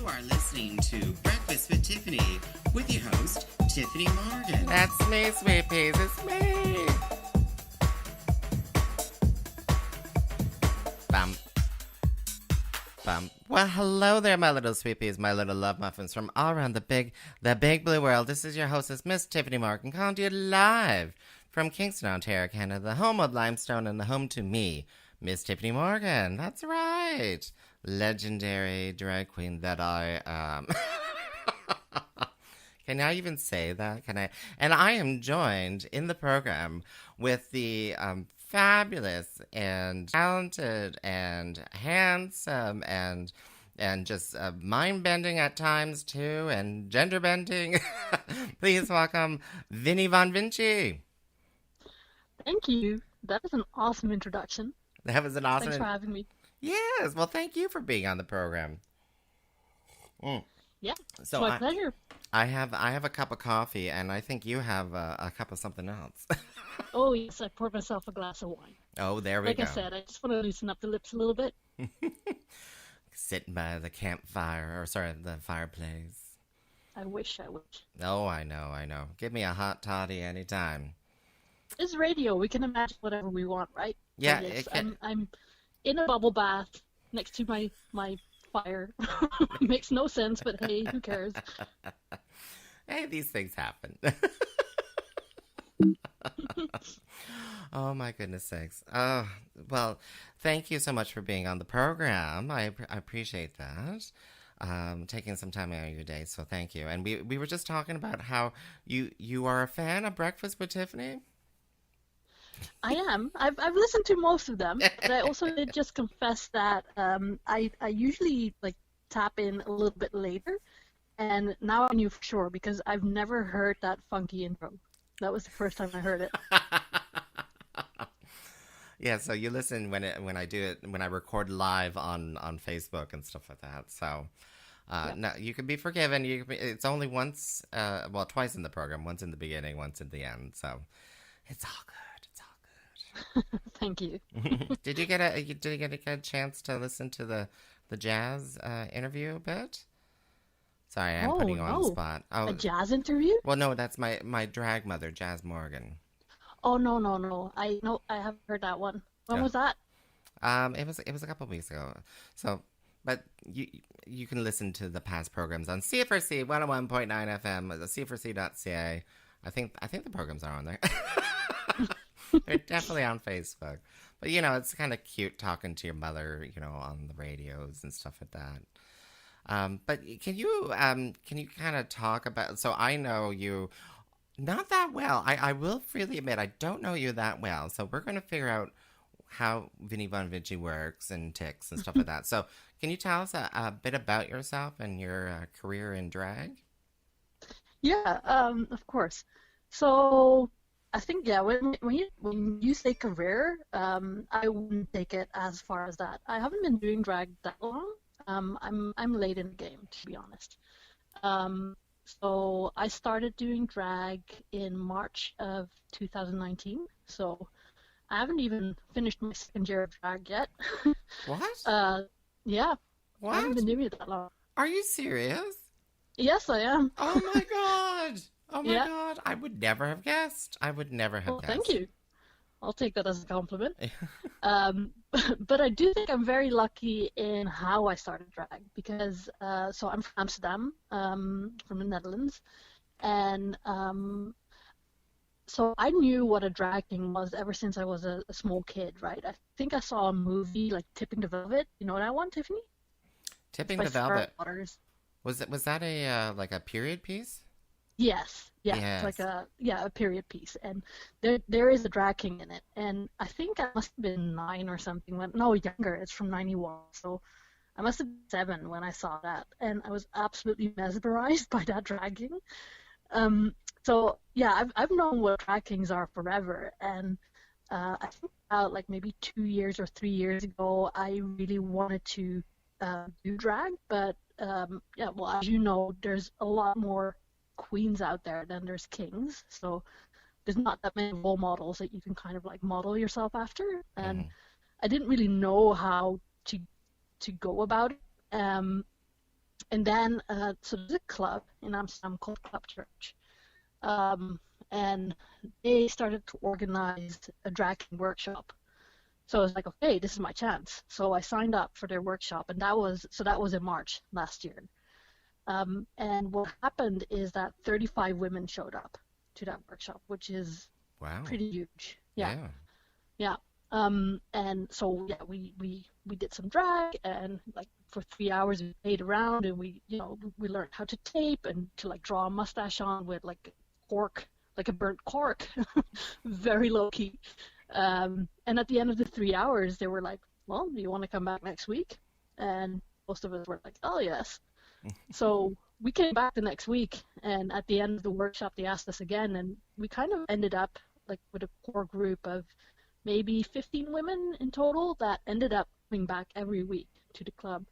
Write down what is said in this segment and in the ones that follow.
are listening to Breakfast with Tiffany with your host, Tyffanie Morgan. That's me, sweet peas. It's me. Bum. Bum. Well, hello there, my little sweet peas, my little love muffins from all around the big blue world. This is your hostess, Miss Tyffanie Morgan, calling to you live from Kingston, Ontario, Canada, the home of limestone and the home to me, Miss Tyffanie Morgan. That's right. Legendary drag queen that I am. Can I even say that? Can I? And I am joined in the program with the fabulous and talented and handsome and just mind-bending at times too, and gender-bending. Please welcome Vinnie Von Vinci. Thank you. That was an awesome introduction. That was an awesome. Thanks for having me. Yes. Well, thank you for being on the program. Yeah, So my pleasure. I have a cup of coffee, and I think you have a cup of something else. Oh, yes, I poured myself a glass of wine. Oh, there we Like go. I said, I just want to loosen up the lips a little bit. Sitting by the campfire, or sorry, the fireplace. I wish. Oh, I know. Give me a hot toddy anytime. It's radio. We can imagine whatever we want, right? Yeah, So, yes, it can. I'm in a bubble bath next to my fire. It makes no sense, but hey, who cares? Hey, these things happen. Oh, my goodness sakes. Oh, well, thank you so much for being on the program. I appreciate that. Taking some time out of your day, so thank you. And we were just talking about how you are a fan of Breakfast with Tiffany. I am. I've listened to most of them, but I also did just confess that I usually like tap in a little bit later, and now I knew for sure because I've never heard that funky intro. That was the first time I heard it. Yeah, so you listen when I do it, when I record live on Facebook and stuff like that. So no, you can be forgiven. It's only once, twice in the program. Once in the beginning, once in the end. So it's all good. Thank you. Did you get a chance to listen to the jazz interview a bit? Sorry, I'm putting you on the spot. Oh, A jazz interview? well, no, that's my drag mother, Jazz Morgan. Oh, no. I haven't heard that one. When was that? It was a couple of weeks ago. So, but you can listen to the past programs on CFRC 101.9 FM, the CFRC.ca. I think the programs are on there. They're definitely on Facebook. But, it's kind of cute talking to your mother, on the radios and stuff like that. But can you kind of talk about, so I know you not that well. I will freely admit, I don't know you that well. So we're going to figure out how Vinnie Von Vinci works and ticks and stuff like that. So can you tell us a bit about yourself and your career in drag? Yeah, of course. So I think when you say career, I wouldn't take it as far as that. I haven't been doing drag that long. I'm late in the game, to be honest. So I started doing drag in March of 2019. So I haven't even finished my second year of drag yet. What? Yeah. What? I haven't been doing it that long. Are you serious? Yes, I am. Oh my God. Oh my Yeah. God. I would never have guessed. Well, thank you. I'll take that as a compliment. But I do think I'm very lucky in how I started drag because so I'm from Amsterdam, from the Netherlands, and so I knew what a drag king was ever since I was a small kid, right? I think I saw a movie like Tipping the Velvet. You know what I want, Tiffany? Tipping By the Sarah Velvet. Waters. Was that a like a period piece? Yes, yeah, Yes. it's like a period piece, and there is a drag king in it, and I think I must have been 9 or something no, younger. It's from 91, so I must have been 7 when I saw that, and I was absolutely mesmerized by that drag king. So yeah, I've known what drag kings are forever, and I think about like maybe 2 years or 3 years ago, I really wanted to do drag, but yeah, well, as you know, there's a lot more queens out there than there's kings, so there's not that many role models that you can kind of like model yourself after, and I didn't really know how to go about it. And then, so there's a club in Amsterdam called Club Church. Um, and they started to organize a drag king workshop. So I was like, okay, this is my chance. So I signed up for their workshop, and that was in March last year. And what happened is that 35 women showed up to that workshop, which is Wow. pretty huge. Yeah, Yeah. yeah. And so yeah, we did some drag, and like for 3 hours we played around, and we learned how to tape and to like draw a mustache on with like cork, like a burnt cork, very low key. And at the end of the 3 hours, they were like, "Well, do you want to come back next week?" And most of us were like, "Oh yes." So we came back the next week, and at the end of the workshop, they asked us again, and we kind of ended up like with a core group of maybe 15 women in total that ended up coming back every week to the club.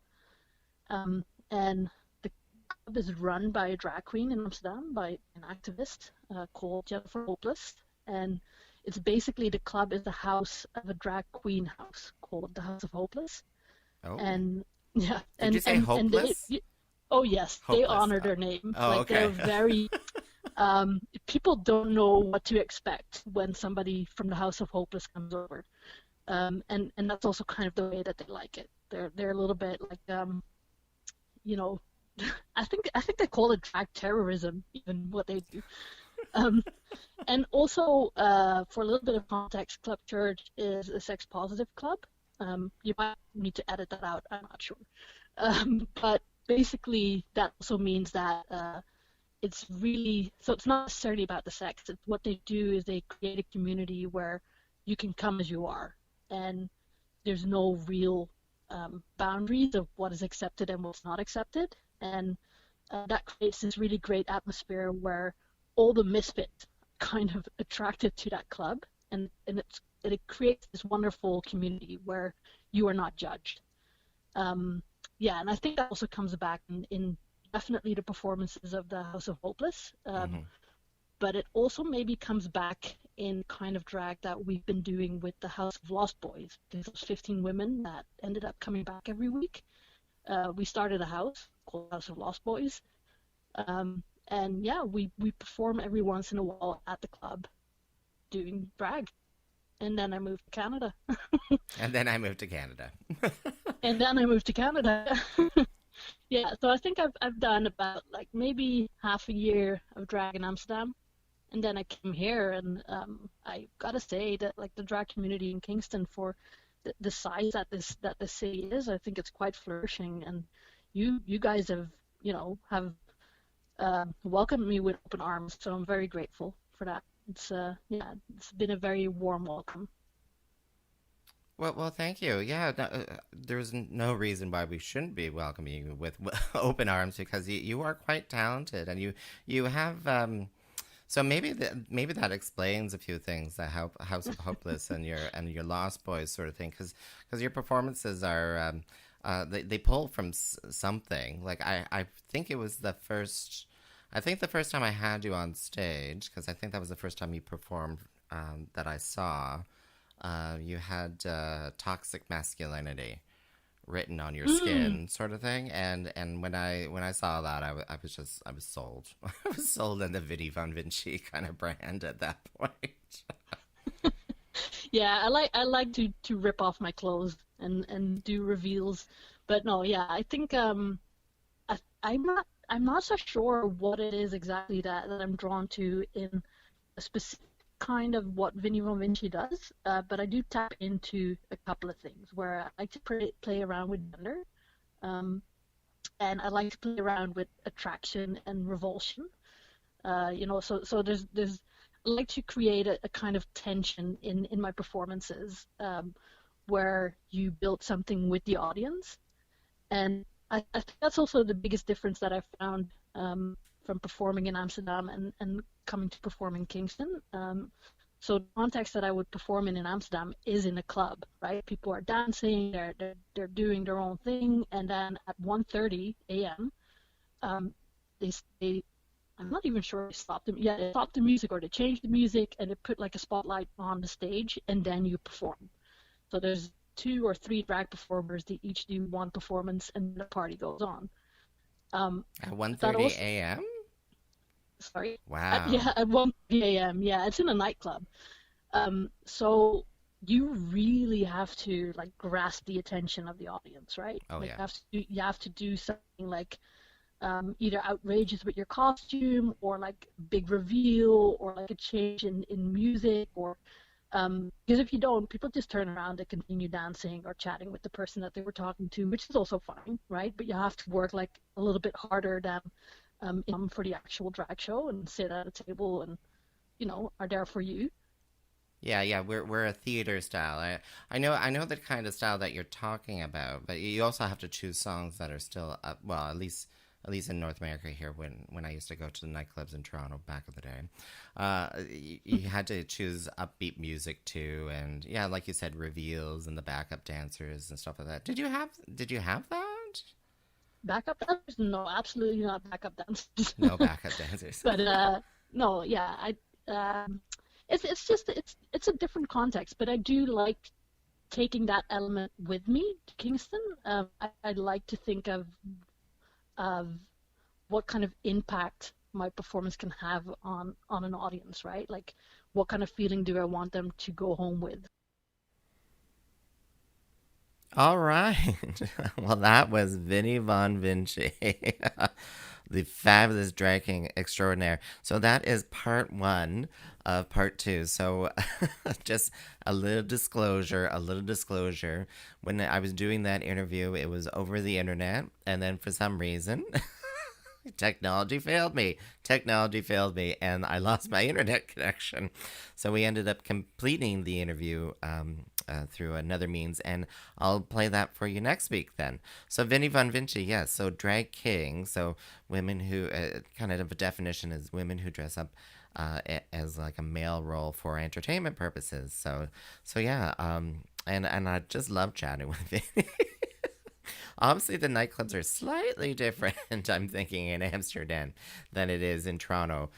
And the club is run by a drag queen in Amsterdam, by an activist called Jennifer Hopeless. And it's basically the club is the house of a drag queen house called the House of Hopeless. Oh. And yeah, Did you say hopeless? oh yes, they Hopeless. honor their name. Oh, Like okay. they're very people don't know what to expect when somebody from the House of Hopeless comes over. And that's also kind of the way that they like it. They're a little bit like you know, I think they call it drag terrorism, even what they do. Um, and also, for a little bit of context, Club Church is a sex positive club. You might need to edit that out. I'm not sure. But basically, that also means that it's really so. It's not necessarily about the sex. What they do is they create a community where you can come as you are, and there's no real boundaries of what is accepted and what's not accepted, and that creates this really great atmosphere where all the misfits kind of attracted to that club, and it creates this wonderful community where you are not judged. Yeah, and I think that also comes back in definitely the performances of the House of Hopeless, but it also maybe comes back in kind of drag that we've been doing with the House of Lost Boys. There's those 15 women that ended up coming back every week. We started a house called House of Lost Boys. And yeah, we perform every once in a while at the club doing drag. And then I moved to Canada. And then I moved to Canada. And then I moved to Canada. Yeah, so I think I've done about like maybe half a year of drag in Amsterdam. And then I came here, and I gotta say that like the drag community in Kingston, for the size that this city is, I think it's quite flourishing. And you guys have welcomed me with open arms, so I'm very grateful for that. It's it's been a very warm welcome. Well, thank you. Yeah, no, there's no reason why we shouldn't be welcoming you with open arms, because you are quite talented, and you have. So maybe that explains a few things, the House of Hopeless and your Lost Boys sort of thing, because your performances are they pull from something. Like I think it was the first. I think the first time I had you on stage, because I think that was the first time you performed that I saw. You had toxic masculinity written on your skin, sort of thing, and when I saw that, I was sold. I was sold on the Vidi Von Vinci kind of brand at that point. Yeah, I like to rip off my clothes and do reveals, but no, yeah, I think I'm not so sure what it is exactly that I'm drawn to in a specific kind of what Vinnie Von Vinci does, but I do tap into a couple of things where I like to play around with gender, and I like to play around with attraction and revulsion. So there's I like to create a kind of tension in my performances, where you build something with the audience, and I think that's also the biggest difference that I found from performing in Amsterdam and coming to perform in Kingston. So the context that I would perform in Amsterdam is in a club, right? People are dancing, they're doing their own thing, and then at 1:30 a.m., they I'm not even sure they stopped them. Yeah, they stopped the music, or they changed the music, and they put like a spotlight on the stage, and then you perform. So there's 2 or 3 drag performers. They each do one performance, and the party goes on. At That 1:30 also, a.m.? sorry, Wow. yeah, at 1 p.m. Yeah, it's in a nightclub. So you really have to like grasp the attention of the audience, right? Oh, Like yeah. you have to do something like either outrageous with your costume or like big reveal or like a change in music or because if you don't, people just turn around and continue dancing or chatting with the person that they were talking to, which is also fine, right? But you have to work like a little bit harder than for the actual drag show and sit at a table and are there for you. Yeah, yeah, we're a theater style. I know the kind of style that you're talking about, but you also have to choose songs that are still up. Well, at least in North America here, when I used to go to the nightclubs in Toronto back in the day, you had to choose upbeat music too, and yeah, like you said, reveals and the backup dancers and stuff like that. Did you have that? Backup dancers? No, absolutely not backup dancers. No backup dancers. But no, yeah, it's just it's a different context. But I do like taking that element with me to Kingston. I like to think of what kind of impact my performance can have on an audience, right? Like, what kind of feeling do I want them to go home with? All right. Well, that was Vinny Von Vinci, the fabulous drag king extraordinaire. So that is part one of part two. So just a little disclosure, a little disclosure. When I was doing that interview, it was over the internet. And then for some reason, technology failed me. Technology failed me, and I lost my internet connection. So we ended up completing the interview through another means, and I'll play that for you next week then. So Vinny Von Vinci, yes. So drag king. So women who kind of a definition is women who dress up as like a male role for entertainment purposes. So yeah. And I just love chatting with Vinny. Obviously, the nightclubs are slightly different, I'm thinking, in Amsterdam than it is in Toronto,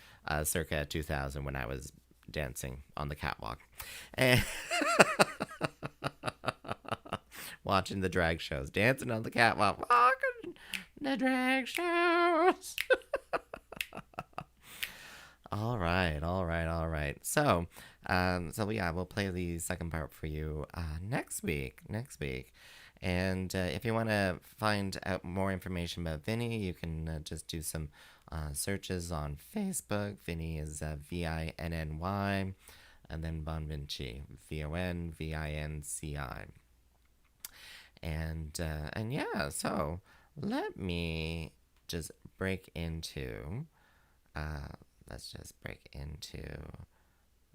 circa 2000 when I was dancing on the catwalk. And watching the drag shows, dancing on the catwalk, walking the drag shows. All right, all right, all right. So yeah, we'll play the second part for you next week. Next week. And if you want to find out more information about Vinny, you can just do some searches on Facebook. Vinny is Vinny, and then Bon Vinci, Vonvinci. And yeah, so let me just break into. Uh, let's just break into.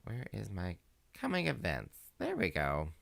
Where is my coming events? There we go.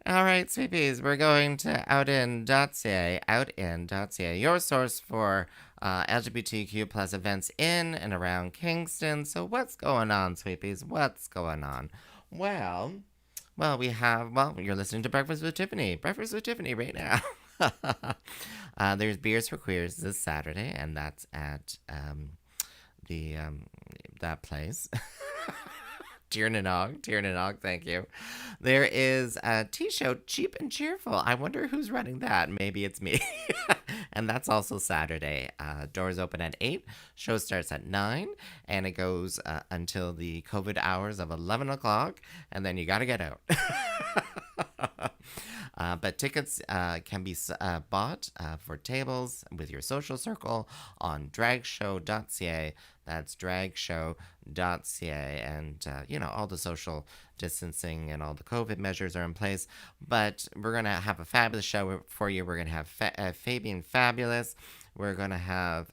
All right, sweepies, we're going to outin.ca, your source for LGBTQ plus events in and around Kingston. So what's going on, sweepies? What's going on? Well, you're listening to Breakfast with Tiffany. Breakfast with Tiffany right now. There's Beers for Queers this Saturday, and that's at the that place. Tiernanog, thank you. There is a tea show, Cheap and Cheerful. I wonder who's running that. Maybe it's me. And that's also Saturday. Doors open at 8, show starts at 9, and it goes until the COVID hours of 11 o'clock, and then you gotta get out. But tickets can be bought for tables with your social circle on dragshow.ca. That's dragshow.ca. And, all the social distancing and all the COVID measures are in place. But we're going to have a fabulous show for you. We're going to have Fabian Fabulous. We're going to have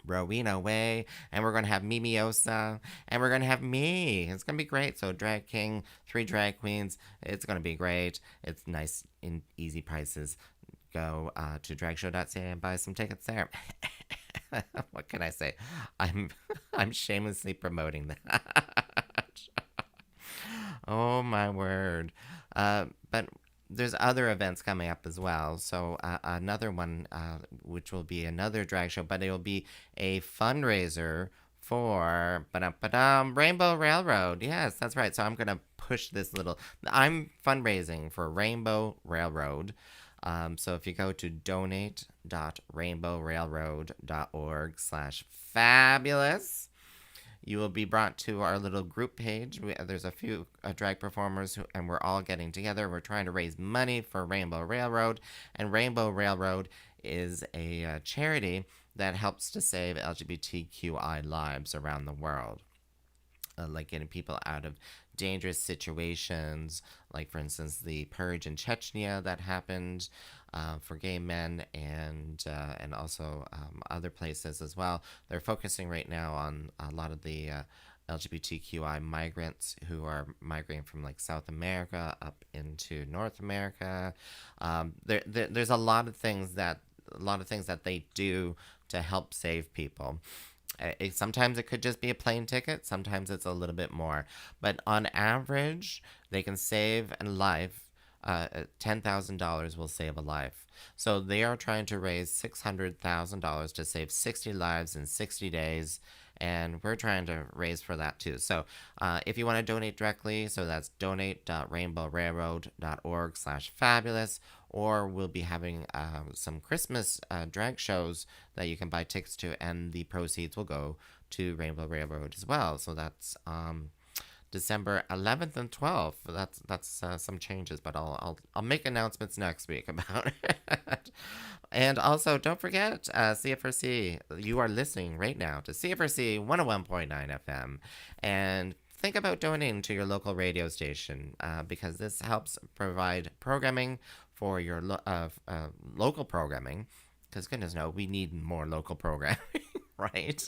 Rowena Way, and we're going to have Mimiosa, and we're going to have me. It's going to be great. So Drag King, 3 drag queens. It's going to be great. It's nice in easy prices. Go to dragshow.ca and buy some tickets there. what can I say? I'm I'm shamelessly promoting that. Oh my word. But there's other events coming up as well. So another one, which will be another drag show, but it will be a fundraiser for Rainbow Railroad. Yes, that's right. So I'm gonna push this little. I'm fundraising for Rainbow Railroad. So if you go to donate.rainbowrailroad.org/fabulous, you will be brought to our little group page. There's a few drag performers, and we're all getting together. We're trying to raise money for Rainbow Railroad, and Rainbow Railroad is a charity that helps to save LGBTQI lives around the world. Like getting people out of dangerous situations, like for instance the purge in Chechnya that happened for gay men, and also other places as well. They're focusing right now on a lot of the LGBTQI migrants who are migrating from like South America up into North America. There's a lot of things that they do to help save people. Sometimes it could just be a plane ticket. Sometimes it's a little bit more. But on average, they can save a life. $10,000 will save a life. So they are trying to raise $600,000 to save 60 lives in 60 days. And we're trying to raise for that too. So if you want to donate directly, so that's donate.rainbowrailroad.org/fabulous, or we'll be having some Christmas drag shows that you can buy tickets to, and the proceeds will go to Rainbow Railroad as well. So that's December 11th and 12th. That's some changes, but I'll make announcements next week about it. And also, don't forget, CFRC, you are listening right now to CFRC 101.9 FM, and think about donating to your local radio station because this helps provide programming for your local programming, because goodness no, we need more local programming. Right?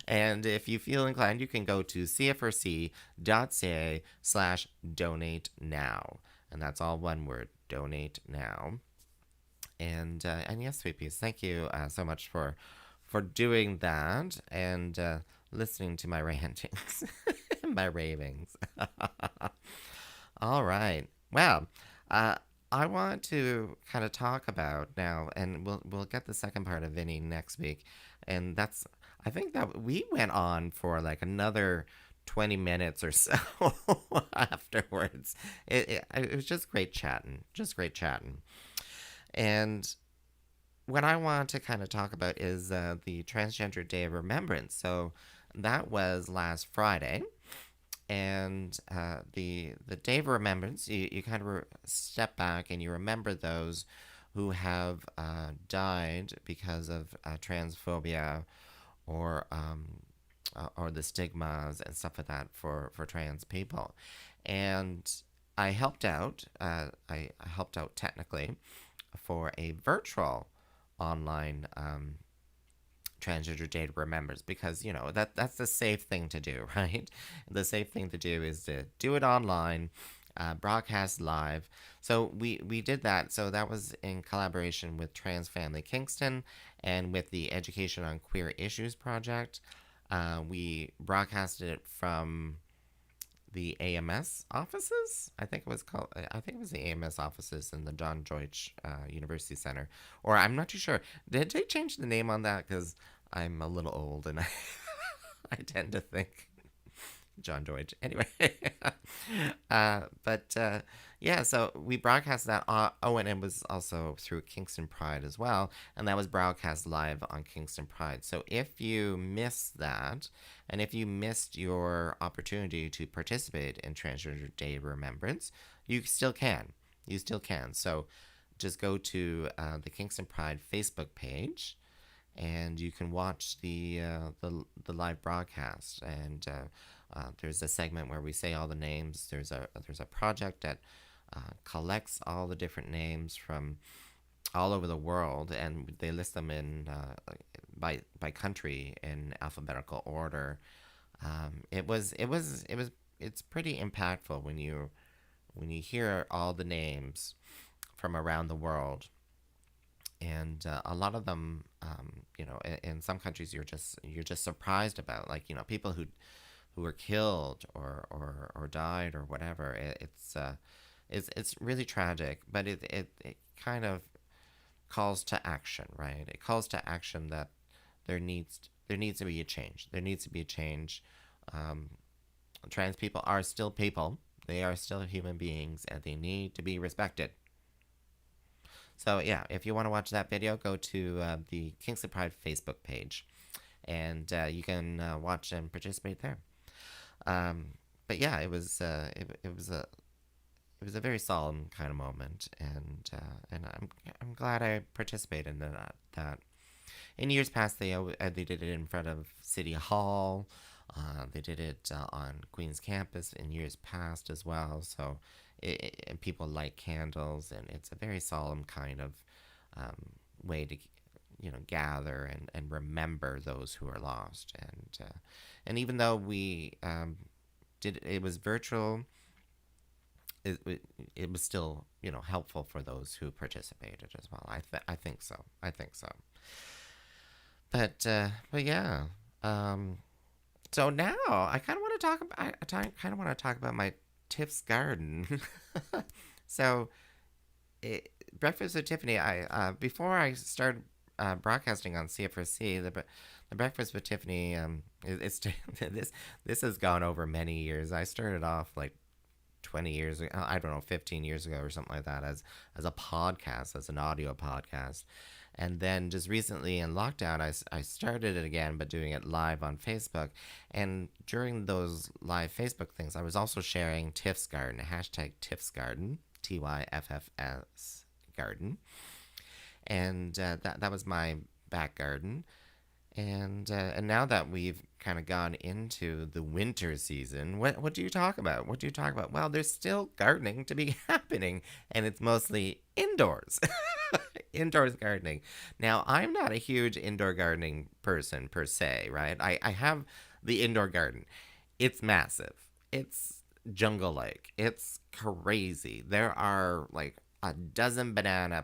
And if you feel inclined, you can go to cfrc.ca/donate now. And that's all one word, donate now. And yes, sweet peas, thank you so much for doing that and listening to my rantings, my ravings. All right. Well, I want to kind of talk about now, and we'll get the second part of Vinny next week. And I think that we went on for like another 20 minutes or so afterwards. It was just great chatting. And what I want to kind of talk about is the Transgender Day of Remembrance. So that was last Friday. And the Day of Remembrance, you kind of step back and you remember those who have died because of transphobia or the stigmas and stuff like that for trans people. And I helped out. I helped out technically for a virtual online Transgender Day Remembers, because that's the safe thing to do, right? The safe thing to do is to do it online, broadcast live. So we did that. So that was in collaboration with Trans Family Kingston and with the Education on Queer Issues Project. We broadcasted it from the AMS offices. I think it was the AMS offices in the John Deutsch University Center, or I'm not too sure. Did they change the name on that? Because I'm a little old and I tend to think John Deutsch. Anyway, yeah, so we broadcast that. And it was also through Kingston Pride as well, and that was broadcast live on Kingston Pride. So if you missed that, and if you missed your opportunity to participate in Transgender Day Remembrance, you still can. So just go to the Kingston Pride Facebook page, and you can watch the live broadcast. And there's a segment where we say all the names. There's a project that collects all the different names from all over the world, and they list them in by country in alphabetical order. It's pretty impactful when you hear all the names from around the world. and a lot of them, in some countries you're just surprised about, like, people who were killed or died or whatever. It's really tragic, but it kind of calls to action, right? It calls to action that there needs to be a change. There needs to be a change. Um, Trans people are still people. They are still human beings, and they need to be respected. So yeah, if you want to watch that video, go to the Kingsley Pride Facebook page, and you can watch and participate there. Um, but yeah, it was a very solemn kind of moment, and I'm glad I participated in that. In years past, they did it in front of City Hall. They did it on Queen's campus in years past as well. So, and people light candles, and it's a very solemn kind of way to, gather and remember those who are lost. And even though we did it was virtual, it was still helpful for those who participated as well. I think so. I think so. But yeah. So now I kind of want to talk about my Tiff's garden. So, Breakfast with Tiffany. I before I started broadcasting on CFRC, the Breakfast with Tiffany. It's this has gone over many years. I started off like 20 years ago, I don't know, 15 years ago or something like that, as a podcast, as an audio podcast. And then just recently in lockdown, I started it again, but doing it live on Facebook. And during those live Facebook things, I was also sharing Tiff's Garden, hashtag Tiff's Garden, TYFFS Garden. And that was my back garden. And now that we've kind of gone into the winter season, what do you talk about? What do you talk about? Well, there's still gardening to be happening, and it's mostly indoors. Indoors gardening. Now, I'm not a huge indoor gardening person per se, right? I have the indoor garden. It's massive. It's jungle-like. It's crazy. There are like a dozen banana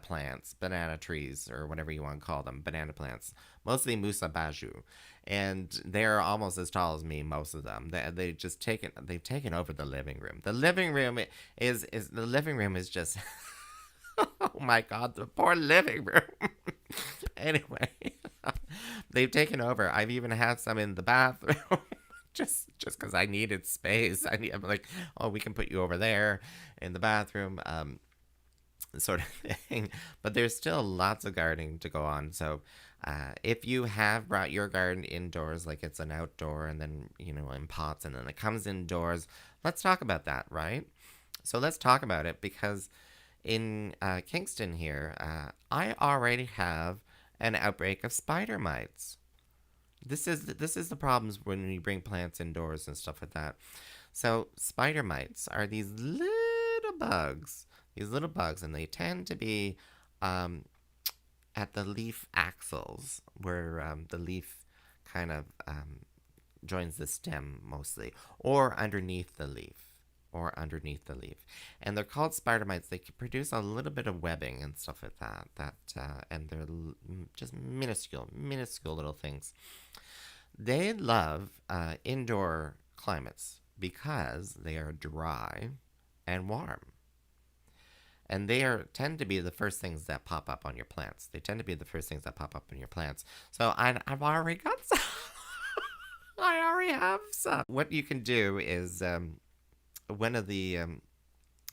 trees, or whatever you want to call them, banana plants, mostly Musa Baju, and they're almost as tall as me, most of them. They've taken over the living room. The living room is just oh my God, the poor living room. Anyway, they've taken over. I've even had some in the bathroom. just because I needed space. I'm like, oh, we can put you over there in the bathroom. Sort of thing. But there's still lots of gardening to go on. So if you have brought your garden indoors, like it's an outdoor and then, in pots and then it comes indoors, let's talk about that, right? So let's talk about it, because in Kingston here, I already have an outbreak of spider mites. This is the problems when you bring plants indoors and stuff like that. So spider mites are these little bugs, and they tend to be at the leaf axils, where the leaf kind of joins the stem mostly, or underneath the leaf. And they're called spider mites. They can produce a little bit of webbing and stuff like that. And they're just minuscule little things. They love indoor climates because they are dry and warm. And tend to be the first things that pop up on your plants. So I've already got some. I already have some. What you can do is, one of the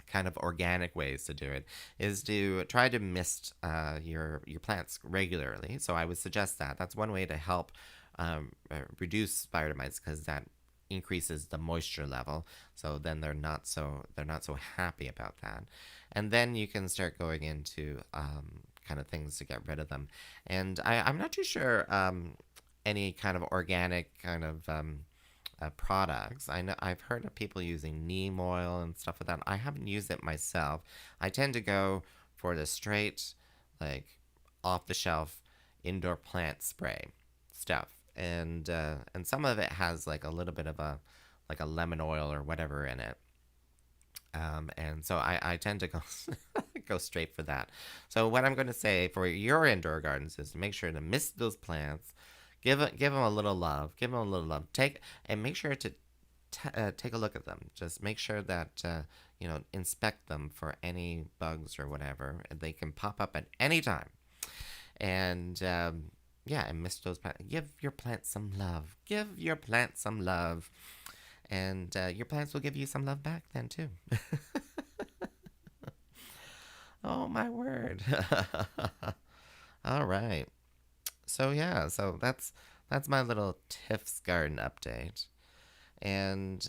kind of organic ways to do it is to try to mist your plants regularly. So I would suggest that. That's one way to help reduce spider mites, because that increases the moisture level. So then they're not so happy about that. And then you can start going into kind of things to get rid of them. And I'm not too sure any kind of organic kind of products. I know I've heard of people using neem oil and stuff like that. I haven't used it myself. I tend to go for the straight, like, off the shelf indoor plant spray stuff. And some of it has like a little bit of a lemon oil or whatever in it. And so I tend to go straight for that. So what I'm going to say for your indoor gardens is to make sure to mist those plants, give them a little love, and make sure to take a look at them. Just make sure that inspect them for any bugs or whatever. They can pop up at any time, and and mist those plants. Give your plants some love. Give your plants some love, and your plants will give you some love back then too. Oh my word! All right. So that's my little Tiff's garden update. And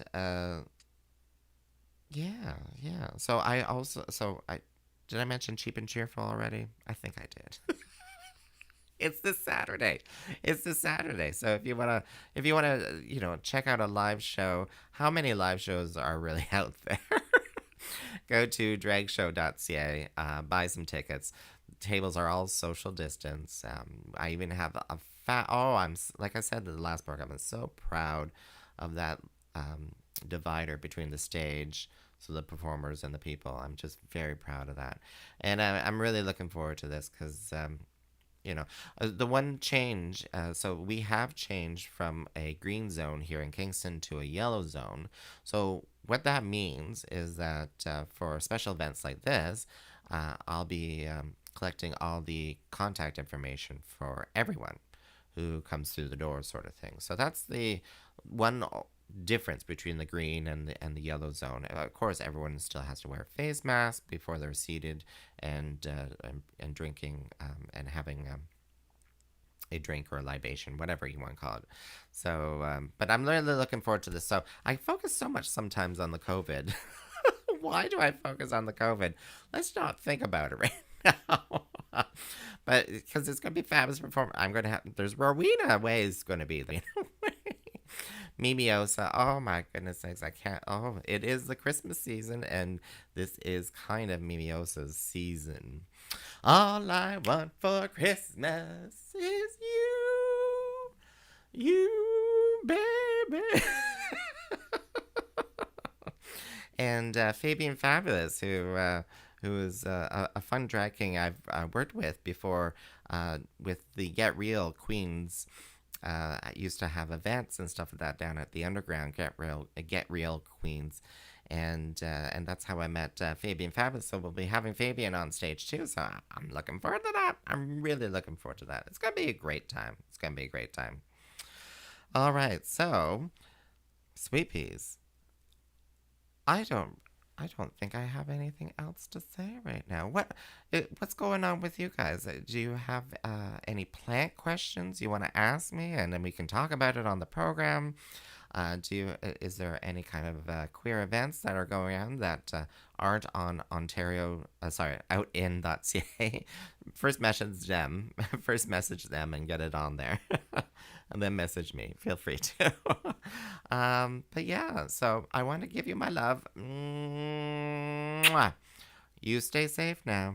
So I did I mention cheap and cheerful already? I think I did. It's this Saturday. So if you wanna, check out a live show, how many live shows are really out there? Go to dragshow.ca, buy some tickets. Tables are all social distance. I even have a like I said in the last program, I'm so proud of that divider between the stage, so the performers and the people. I'm just very proud of that, and I'm really looking forward to this because the one change. So we have changed from a green zone here in Kingston to a yellow zone. So what that means is that for special events like this, I'll be collecting all the contact information for everyone who comes through the door, sort of thing. So that's the one difference between the green and the yellow zone. Of course, everyone still has to wear a face mask before they're seated and drinking and having a drink or a libation, whatever you want to call it. So, but I'm really looking forward to this. So I focus so much sometimes on the COVID. Why do I focus on the COVID? Let's not think about it right now. But because it's going to be fabulous performance. I'm going to have, there's Rowena Way's going to be there. Mimiosa, oh my goodness sakes, I can't, it is the Christmas season, and this is kind of Mimiosa's season. All I want for Christmas is you, baby. And Fabian Fabulous, who is a fun drag king I've worked with before, with the Get Real Queens. I used to have events and stuff like that down at the underground Get Real Queens, and that's how I met Fabian Fabulous. So we'll be having Fabian on stage too. So I'm looking forward to that. I'm really looking forward to that. It's gonna be a great time. All right, so Sweet Peas. I don't think I have anything else to say right now. What's going on with you guys? Do you have any plant questions you want to ask me, and then we can talk about it on the program? Is there any kind of queer events that are going on that aren't on out in.ca? First message them and get it on there. And then message me. Feel free to. But yeah, so I want to give you my love. Mwah. You stay safe now.